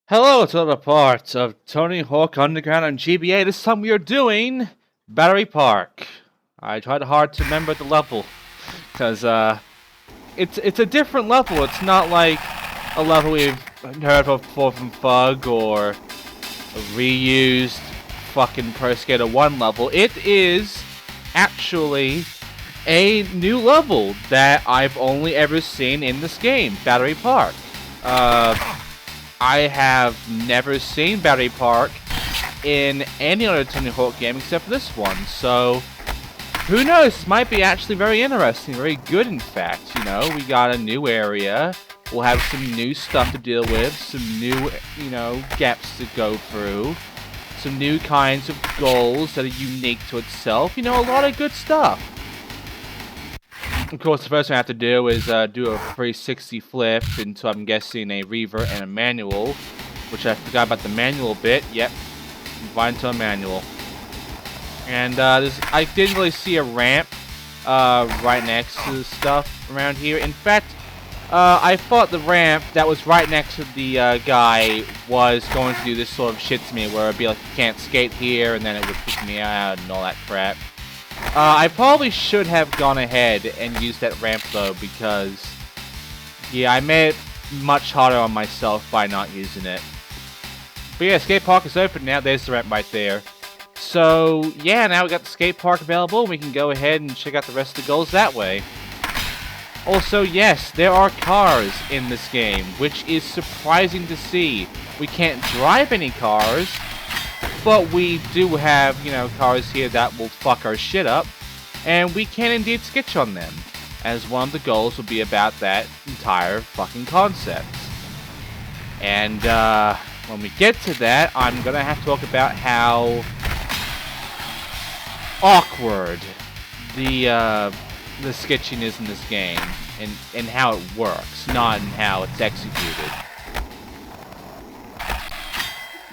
Hello to other parts of Tony Hawk Underground on GBA. This time we are doing Battery Park. I tried hard to remember the level because it's a different level. It's not like a level we've heard of before from Fug or a reused fucking Pro Skater 1 level. It is actually a new level that I've only ever seen in this game, Battery Park. I have never seen Battery Park in any other Tony Hawk game except for this one, so who knows, this might be actually very interesting, very good in fact, you know, we got a new area, we'll have some new stuff to deal with, some new, gaps to go through, some new kinds of goals that are unique to itself, a lot of good stuff. Of course, the first thing I have to do is do a 360 flip into, I'm guessing, a revert and a manual, which I forgot about the manual bit. Yep, right into a manual. And I didn't really see a ramp right next to the stuff around here. In fact, I thought the ramp that was right next to the guy was going to do this sort of shit to me, where it'd be like, you can't skate here, and then it would kick me out and all that crap. I probably should have gone ahead and used that ramp though, because yeah, I made it much harder on myself by not using it. But yeah, skate park is open now. There's the ramp right there. So yeah, now we got the skate park available. We can go ahead and check out the rest of the goals that way. Also, yes, there are cars in this game, which is surprising to see. We can't drive any cars, but we do have, cars here that will fuck our shit up, and we can indeed sketch on them, as one of the goals will be about that entire fucking concept. And when we get to that, I'm gonna have to talk about how awkward the sketching is in this game, and how it works, not in how it's executed.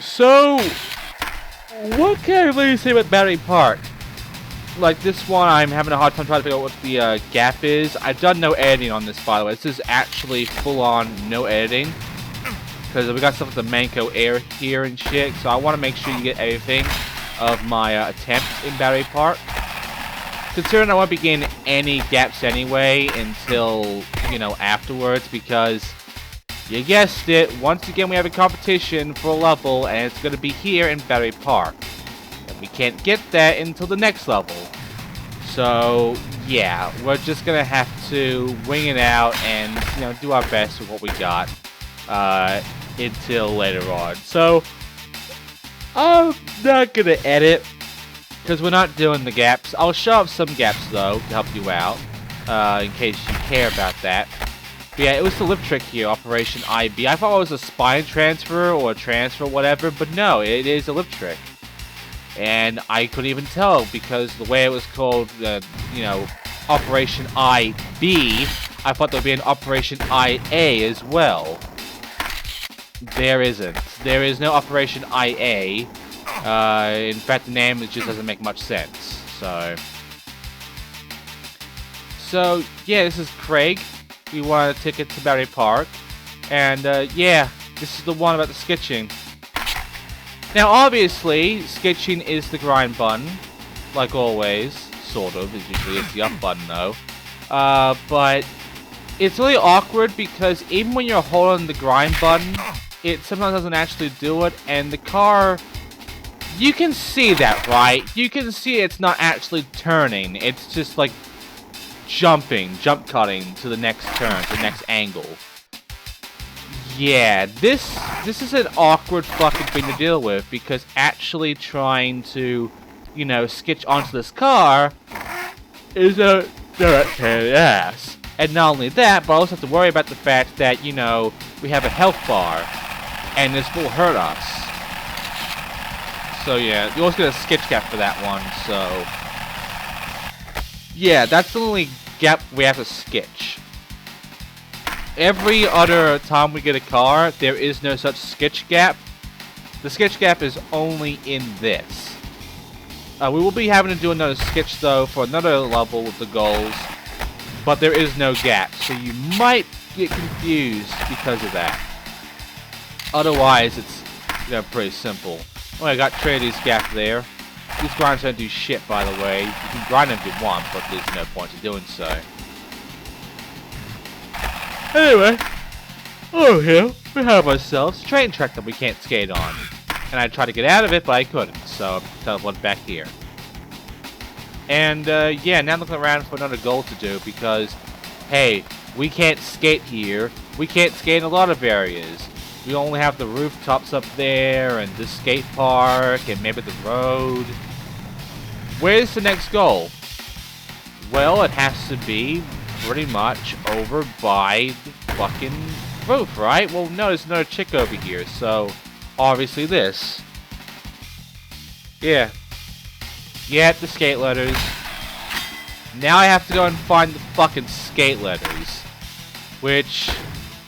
So, what can I really say about Battery Park? Like this one, I'm having a hard time trying to figure out what the gap is. I've done no editing on this, by the way. This is actually full-on no editing, because we got stuff with the Manco Air here and shit, so I want to make sure you get everything of my attempts in Battery Park. Considering I won't be getting any gaps anyway until, afterwards, because you guessed it, once again we have a competition for a level, and it's going to be here in Battery Park. And we can't get that until the next level. So, yeah, we're just going to have to wing it out and, do our best with what we got until later on. So, I'm not going to edit, because we're not doing the gaps. I'll show off some gaps, though, to help you out, in case you care about that. But yeah, it was the lip trick here, Operation IB. I thought it was a spine transfer or a transfer or whatever, but no, it is a lip trick. And I couldn't even tell because the way it was called, Operation IB, I thought there would be an Operation IA as well. There isn't. There is no Operation IA. In fact, the name just doesn't make much sense. So yeah, this is Craig. We want a ticket to Battery Park, and yeah, this is the one about the sketching. Now obviously, sketching is the grind button, like always, sort of, as usually it's the up button though. But it's really awkward because even when you're holding the grind button, it sometimes doesn't actually do it, and the car, you can see that, right? You can see it's not actually turning, it's just like jump cutting to the next turn, to the next angle. Yeah, this is an awkward fucking thing to deal with, because actually trying to, sketch onto this car is a direct pain in the ass. And not only that, but I also have to worry about the fact that, we have a health bar, and this will hurt us. So yeah, you always get a sketch gap for that one, so yeah, that's the only gap we have to sketch. Every other time we get a car, there is no such sketch gap. The sketch gap is only in this. We will be having to do another sketch though for another level with the goals, but there is no gap, so you might get confused because of that. Otherwise, it's, you know, pretty simple. Oh, I got three of these gaps there. These grinds don't do shit, by the way. You can grind them if you want, but there's no point in doing so. Anyway. Oh, here we have ourselves a train track that we can't skate on. And I tried to get out of it, but I couldn't. So, I teleported back here. And, yeah, now I'm looking around for another goal to do because, hey, we can't skate here. We can't skate in a lot of areas. We only have the rooftops up there, and the skate park, and maybe the road. Where's the next goal? Well, it has to be pretty much over by the fucking roof, right? Well, no, there's another chick over here, so obviously this. Yeah. Get the skate letters. Now I have to go and find the fucking skate letters. Which,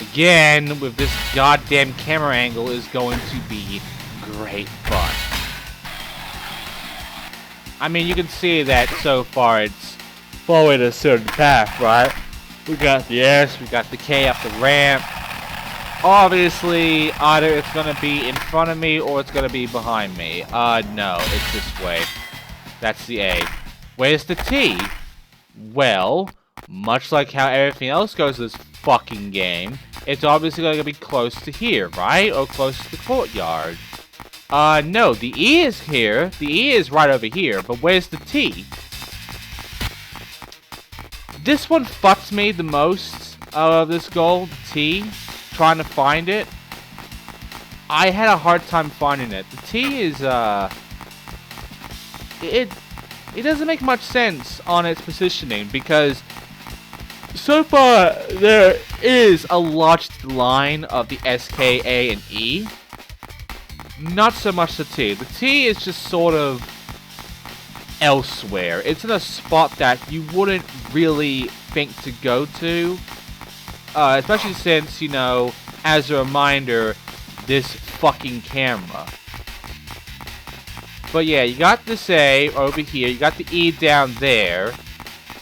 again, with this goddamn camera angle, is going to be great fun. I mean, you can see that so far it's following a certain path, right? We got the S, we got the K up the ramp. Obviously, either it's going to be in front of me or it's going to be behind me. No, it's this way. That's the A. Where's the T? Well, much like how everything else goes in this fucking game, it's obviously going to be close to here, right? Or close to the courtyard. No, the E is here. The E is right over here, but where's the T? This one fucks me the most of this goal, the T. Trying to find it. I had a hard time finding it. The T is, it doesn't make much sense on its positioning because so far there is a lodged line of the S, K, A, and E. Not so much the T. The T is just sort of elsewhere. It's in a spot that you wouldn't really think to go to. Especially since, you know, as a reminder, this fucking camera. But yeah, you got this A over here, you got the E down there.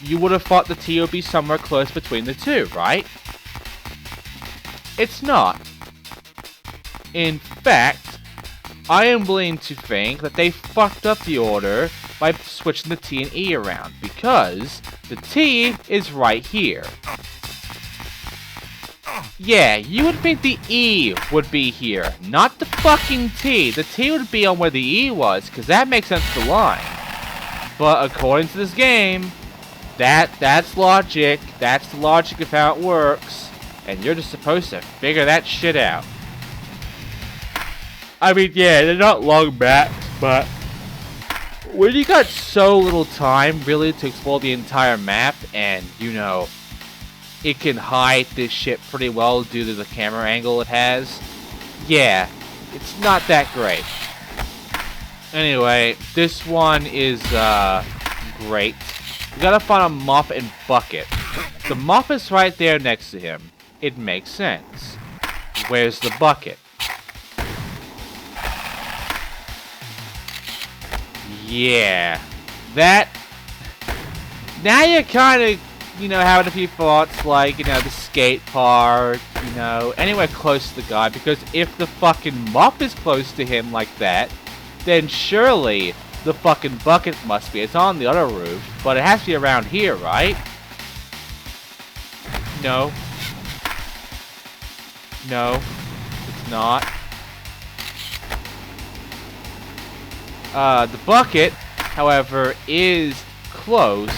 You would have thought the T would be somewhere close between the two, right? It's not. In fact, I am willing to think that they fucked up the order by switching the T and E around, because the T is right here. Yeah, you would think the E would be here, not the fucking T. The T would be on where the E was, because that makes sense to the line. But according to this game, that's logic. That's the logic of how it works. And you're just supposed to figure that shit out. I mean, yeah, they're not long backs, but when you got so little time, really, to explore the entire map, and, you know, it can hide this shit pretty well due to the camera angle it has. Yeah, it's not that great. Anyway, this one is, great. You gotta find a mop and bucket. The mop is right there next to him. It makes sense. Where's the bucket? Yeah. That... Now you're kinda, you know, having a few thoughts like, you know, the skate park, you know, anywhere close to the guy, because if the fucking mop is close to him like that, then surely the fucking bucket must be. It's on the other roof, but it has to be around here, right? No. No, it's not. The bucket, however, is close.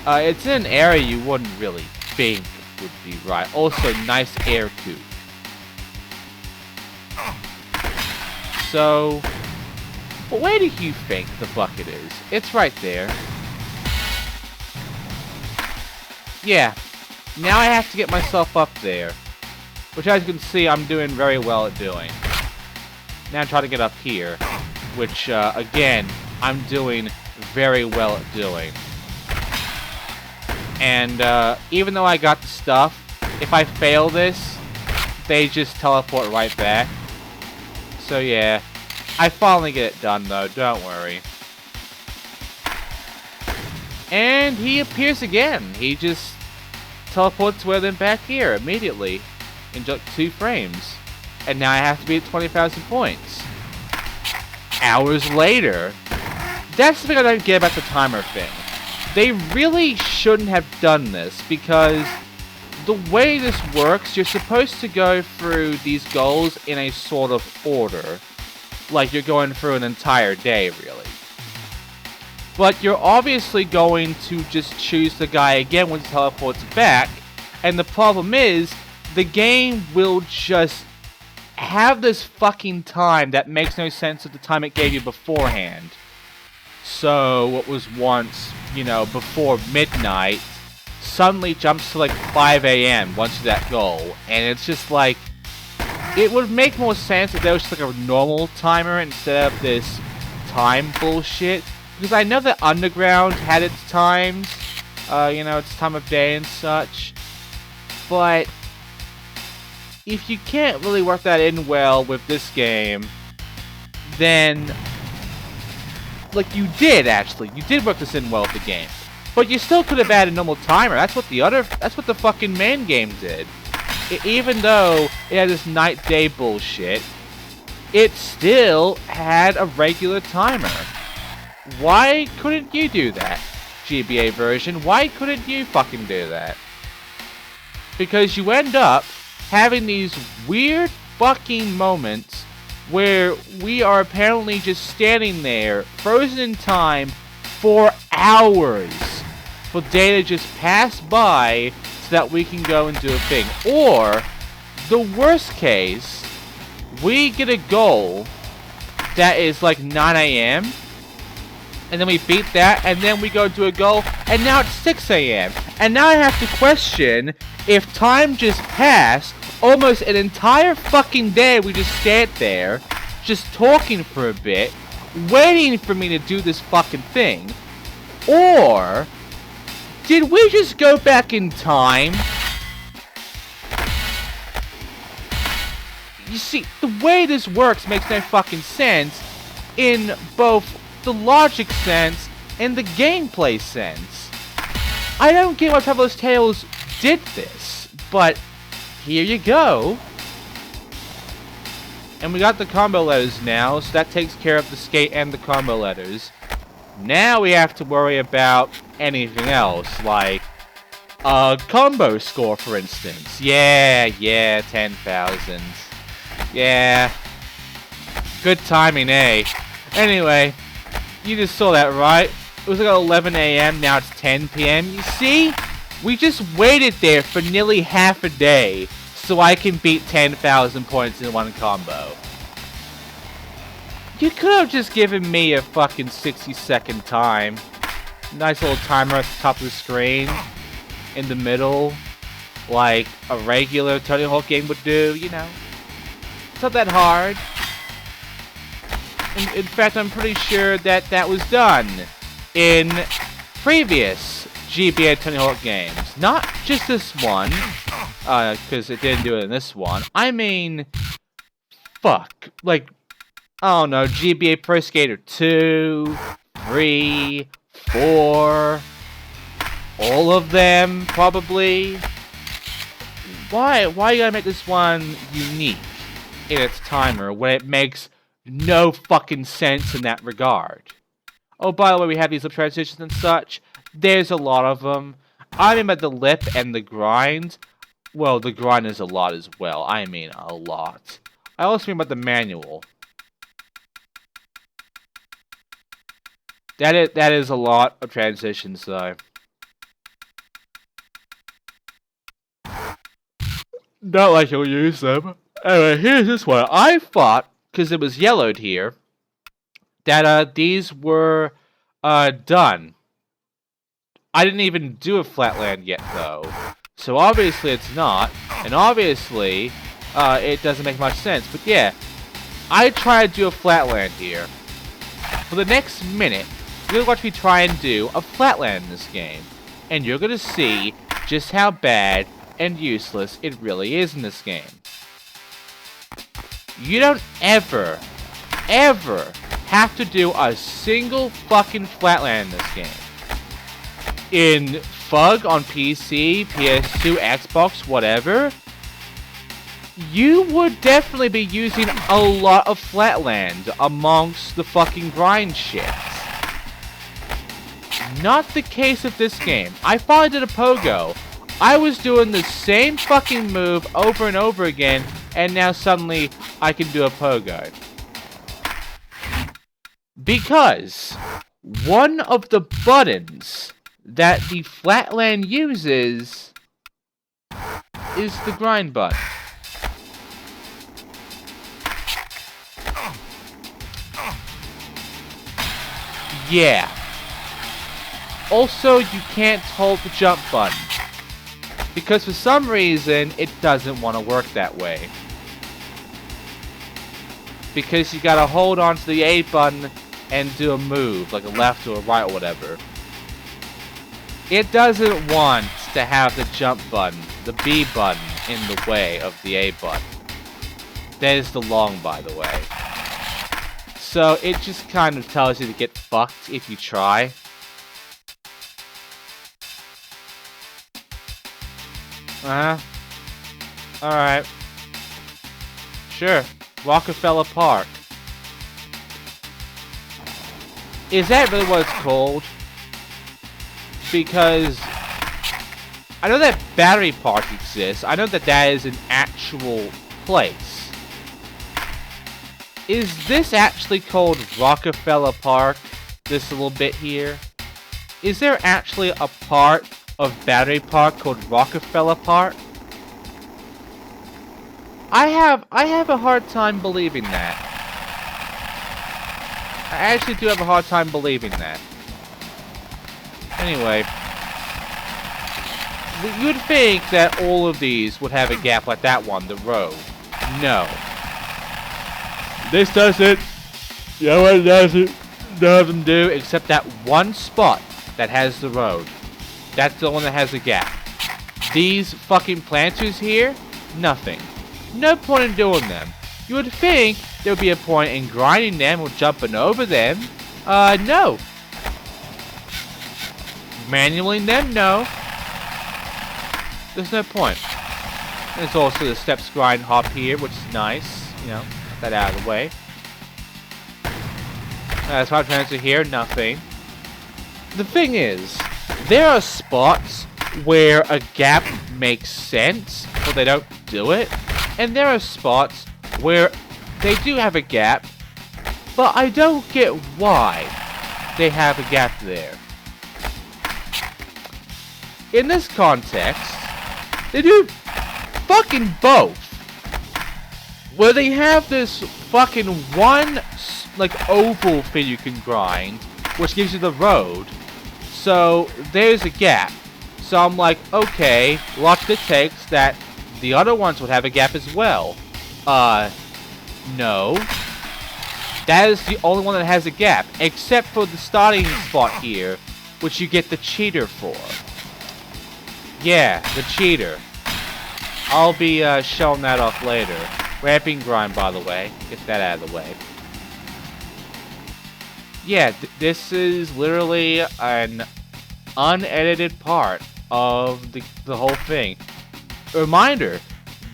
It's in an area you wouldn't really think would be right. Also, nice air coupe. So, but where do you think the bucket is? It's right there. Yeah. Now I have to get myself up there. Which, as you can see, I'm doing very well at doing. Now try to get up here. Which, again, I'm doing very well at doing. And, even though I got the stuff, if I fail this, they just teleport right back. So, yeah. I finally get it done, though. Don't worry. And he appears again. He just teleports with him back here immediately. In just 2 frames. and now I have to be at 20,000 points. Hours later. That's the thing I don't get about the timer thing. They really shouldn't have done this, because the way this works, you're supposed to go through these goals in a sort of order. Like you're going through an entire day, really. But you're obviously going to just choose the guy again when he teleports back, and the problem is, the game will just have this fucking time that makes no sense at the time it gave you beforehand. So, what was once, you know, before midnight, suddenly jumps to like 5 AM once you're that goal. And it's just like, it would make more sense if there was just like a normal timer instead of this time bullshit. Because I know that Underground had its times, you know, its time of day and such. But if you can't really work that in well with this game, then, like you did actually, you did work this in well with the game, but you still could have added a normal timer. That's what the fucking main game did. Even though it had this night-day bullshit, it still had a regular timer. Why couldn't you do that, GBA version? Why couldn't you fucking do that? Because you end up having these weird fucking moments where we are apparently just standing there, frozen in time, for hours, for day to just pass by so that we can go and do a thing. Or, the worst case, we get a goal that is like 9 AM, and then we beat that, and then we go to a goal, and now it's 6 AM. And now I have to question if time just passed, almost an entire fucking day we just sat there, just talking for a bit, waiting for me to do this fucking thing. Or, did we just go back in time? You see, the way this works makes no fucking sense in both the logic sense and the gameplay sense. I don't get why Traveler's Tales did this, but here you go. And we got the combo letters now, so that takes care of the skate and the combo letters. Now we have to worry about anything else, like a combo score, for instance. Yeah, 10,000. Yeah. Good timing, eh? Anyway, you just saw that, right? It was like 11 AM, now it's 10 PM. You see? We just waited there for nearly half a day so I can beat 10,000 points in one combo. You could have just given me a fucking 60-second time. Nice little timer at the top of the screen. In the middle. Like a regular Tony Hawk game would do, you know. It's not that hard. In fact, I'm pretty sure that that was done in previous GBA Tony Hawk games. Not just this one, because it didn't do it in this one. I mean, fuck. Like, I don't know, GBA Pro Skater 2, 3, 4, all of them, probably. Why you gotta make this one unique in its timer when it makes no fucking sense in that regard? Oh, by the way, we have these lip transitions and such. There's a lot of them. I mean by the lip and the grind. Well, the grind is a lot as well. I mean a lot. I also mean about the manual. That is a lot of transitions, though. Not like you'll use them. Anyway, here's this one. I thought, because it was yellowed here, that these were done. I didn't even do a flatland yet, though. So obviously it's not. And obviously, it doesn't make much sense. But yeah, I tried to do a flatland here. For the next minute, you're going to watch me try and do a flatland in this game. And you're going to see just how bad and useless it really is in this game. You don't ever have to do a single fucking flatland in this game. In FUG on PC, PS2, Xbox, whatever, you would definitely be using a lot of flatland amongst the fucking grind shit. Not the case with this game. I finally did a pogo. I was doing the same fucking move over and over again, and now suddenly I can do a pogo. Because one of the buttons that the flatland uses is the grind button. Yeah. Also, you can't hold the jump button. Because for some reason, it doesn't want to work that way. Because you gotta hold on to the A button and do a move, like a left or a right or whatever. It doesn't want to have the jump button, the B button, in the way of the A button. That is the long, by the way. So it just kind of tells you to get fucked if you try. Alright. Sure. Rockefeller Park. Is that really what it's called? Because I know that Battery Park exists. I know that that is an actual place. Is this actually called Rockefeller Park? This little bit here? Is there actually a part of Battery Park called Rockefeller Park? I have a hard time believing that. I actually do have a hard time believing that. Anyway, you'd think that all of these would have a gap like that one, the road. No. This doesn't. No one doesn't. Doesn't do except that one spot that has the road. That's the one that has a gap. These fucking planters here, nothing. No point in doing them. You would think there would be a point in grinding them or jumping over them. No. Manualing them, no. There's no point. There's also the steps grind hop here, which is nice. You know, get that out of the way. Spot transfer here, nothing. The thing is, there are spots where a gap makes sense, but they don't do it. And there are spots where they do have a gap, but I don't get why they have a gap there. In this context, they do fucking both. Where they have this fucking one, like, oval thing you can grind, which gives you the road. So, there's a gap. So I'm like, okay, lots it takes that the other ones would have a gap as well. No. That is the only one that has a gap, except for the starting spot here, which you get the cheater for. Yeah, the cheater. I'll be showing that off later. Ramping grind, by the way. Get that out of the way. Yeah, this is literally an unedited part of the whole thing. Reminder,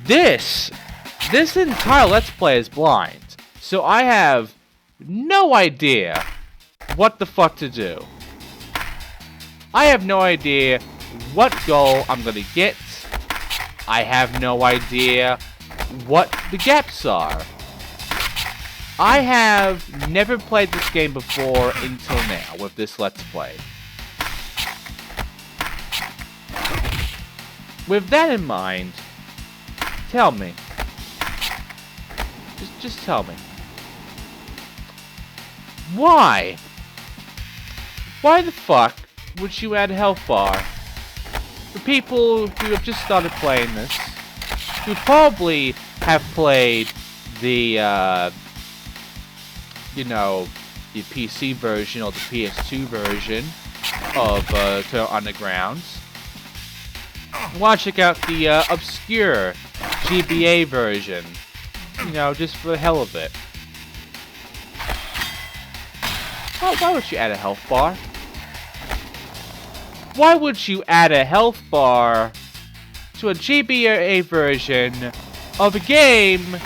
this entire Let's Play is blind. So I have no idea what the fuck to do. I have no idea what goal I'm gonna get. I have no idea what the gaps are. I have never played this game before until now with this Let's Play. With that in mind, tell me. Just tell me. Why? Why the fuck would you add a health bar? For people who have just started playing this, who probably have played the, you know, the PC version or the PS2 version of Turtle Undergrounds. Want to check out the obscure GBA version, you know, just for the hell of it. Why would you add a health bar? Why would you add a health bar to a GBA version of a game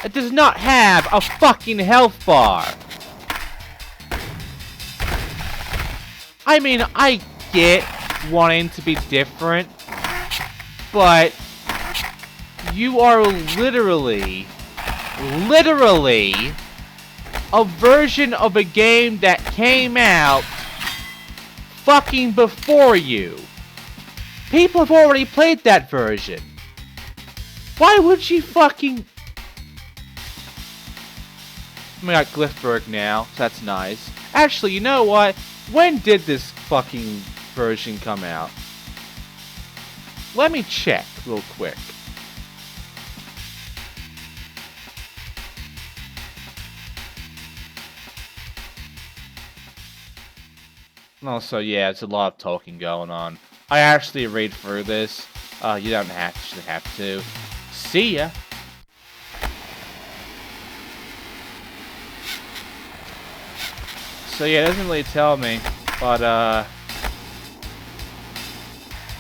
that does not have a fucking health bar. I mean, I get wanting to be different, but you are literally a version of a game that came out fucking before you. People have already played that version. Why would you fucking... We got Glyphberg now, so that's nice. Actually, you know what? When did this fucking version come out? Let me check real quick. Also, yeah, it's a lot of talking going on. I actually read through this. You don't actually have to. See ya! So yeah, it doesn't really tell me, but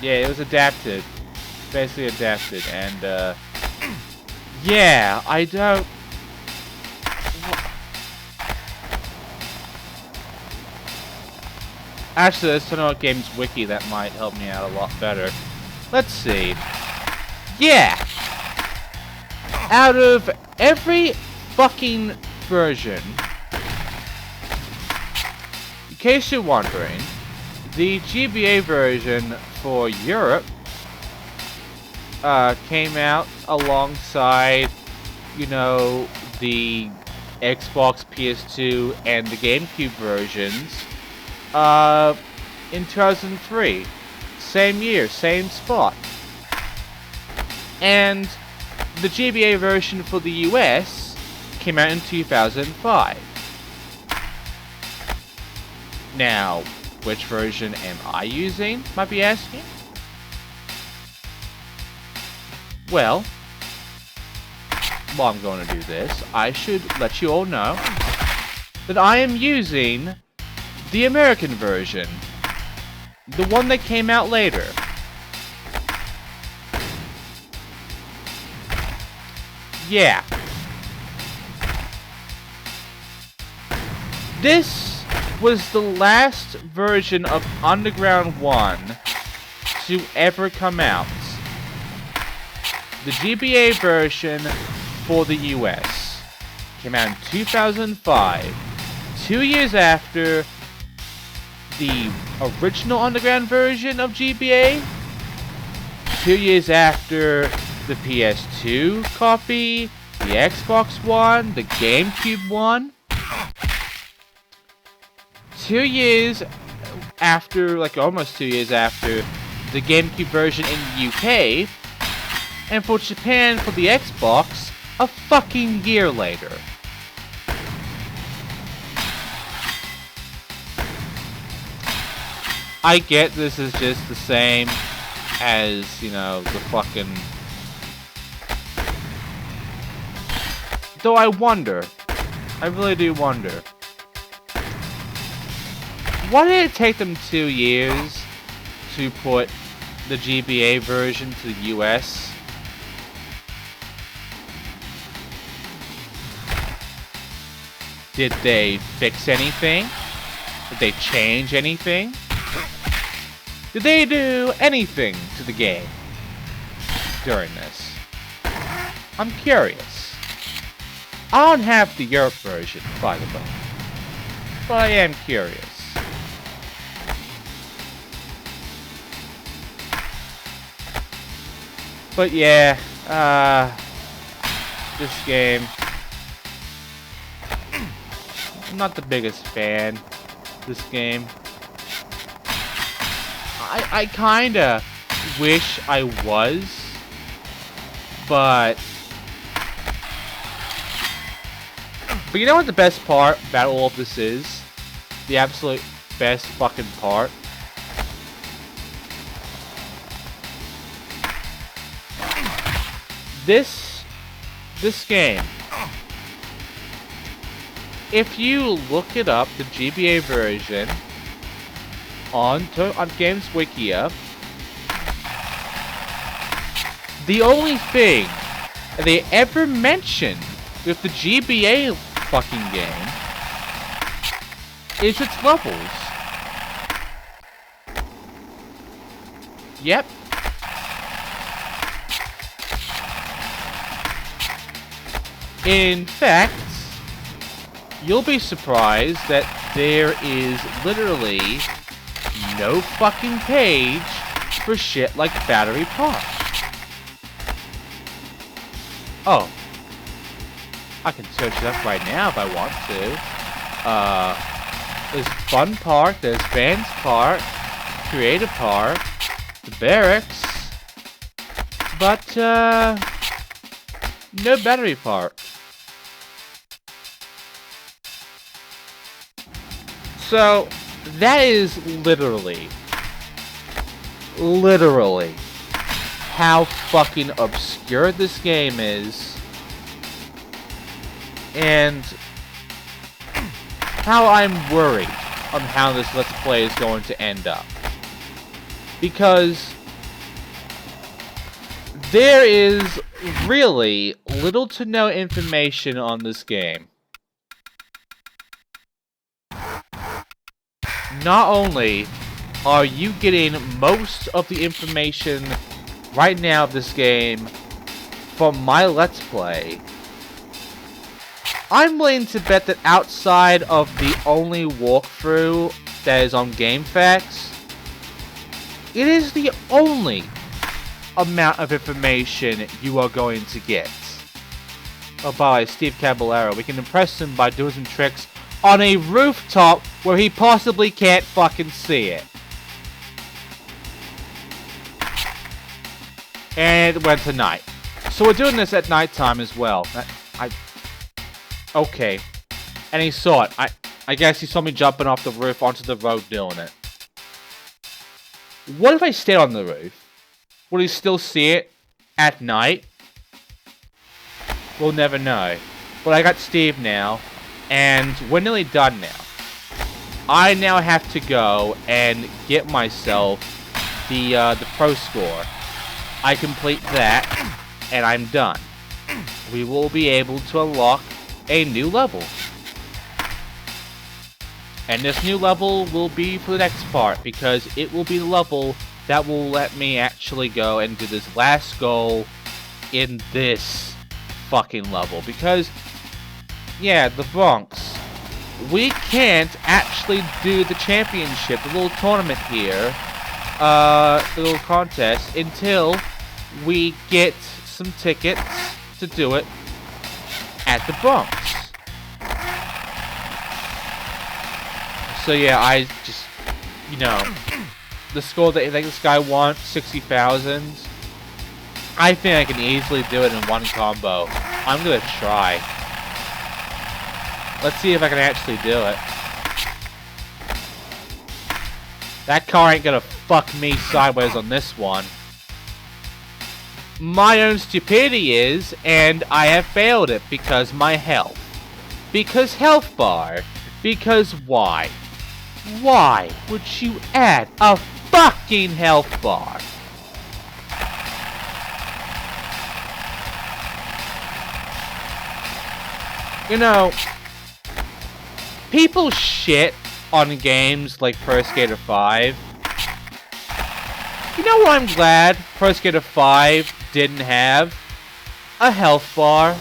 yeah, it was adapted. Basically adapted, and yeah, I don't... Actually, there's Tony Games Wiki that might help me out a lot better. Let's see. Yeah! Out of every fucking version, in case you're wondering, the GBA version for Europe came out alongside, you know, the Xbox, PS2, and the GameCube versions in 2003. Same year, same spot. And the GBA version for the US came out in 2005. Now, which version am I using, might be asking? Well, while I'm going to do this, I should let you all know that I am using the American version. The one that came out later. Yeah. This was the last version of Underground 1 to ever come out. The GBA version for the US came out in 2005, 2 years after the original Underground version of GBA, 2 years after the PS2 copy, the Xbox One, the GameCube one, 2 years after, like almost 2 years after the GameCube version in the UK, and for Japan for the Xbox, a fucking year later. I get this is just the same as, you know, the fucking... Though I wonder, I really do wonder, why did it take them 2 years to put the GBA version to the US? Did they fix anything? Did they change anything? Did they do anything to the game during this? I'm curious. I don't have the Europe version, by the way, but I am curious. But yeah, this game, I'm not the biggest fan of this game. I kinda wish I was, but you know what the best part about all of this is? The absolute best fucking part? This game, if you look it up, the GBA version, on Games Wikia, the only thing they ever mention with the GBA fucking game is its levels. Yep. In fact, you'll be surprised that there is literally no fucking page for shit like Battery Park. Oh. I can search it up right now if I want to. There's Fun Park, there's Vans Park, Creative Park, the Barracks, but, no Battery Park. So, that is literally how fucking obscure this game is, and how I'm worried on how this Let's Play is going to end up. Because there is really little to no information on this game. Not only are you getting most of the information right now of this game from my Let's Play, I'm willing to bet that outside of the only walkthrough that is on GameFAQs, it is the only amount of information you are going to get. Oh, by Steve Caballero, we can impress him by doing some tricks on a rooftop where he possibly can't fucking see it. And it went to night. So we're doing this at nighttime as well. Okay. And he saw it. I guess he saw me jumping off the roof onto the road doing it. What if I stayed on the roof? Will he still see it at night? We'll never know. But I got Steve now, and we're nearly done now. I now have to go and get myself the pro score. I complete that, and I'm done. We will be able to unlock a new level. And this new level will be for the next part, because it will be the level that will let me actually go and do this last goal in this fucking level. Because, yeah, the Bronx, we can't actually do the championship, the little tournament here, the little contest, until we get some tickets to do it at the Bronx. So yeah, I just, you know, the score that I think this guy wants, 60,000. I think I can easily do it in one combo. I'm gonna try. Let's see if I can actually do it. That car ain't gonna fuck me sideways on this one. My own stupidity is, and I have failed it because my health. Because health bar. Because why? Why would you add a fucking health bar? You know, people shit on games like Pro Skater 5. You know what I'm glad Pro Skater 5 didn't have? A health bar.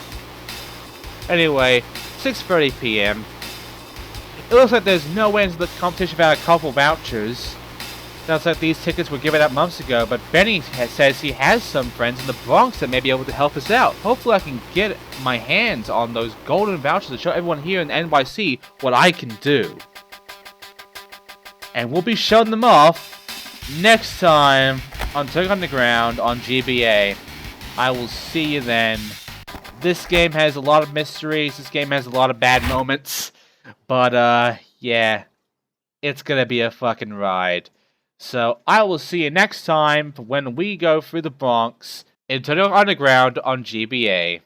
Anyway, 6:30 p.m. It looks like there's no end to the competition without a couple vouchers. Sounds like these tickets were given out months ago, but Benny says he has some friends in the Bronx that may be able to help us out. Hopefully I can get my hands on those golden vouchers to show everyone here in NYC what I can do. And we'll be showing them off next time on Turk Underground on GBA. I will see you then. This game has a lot of mysteries. This game has a lot of bad moments. But, yeah. It's gonna be a fucking ride. So, I will see you next time when we go through the Bronx in Turk Underground on GBA.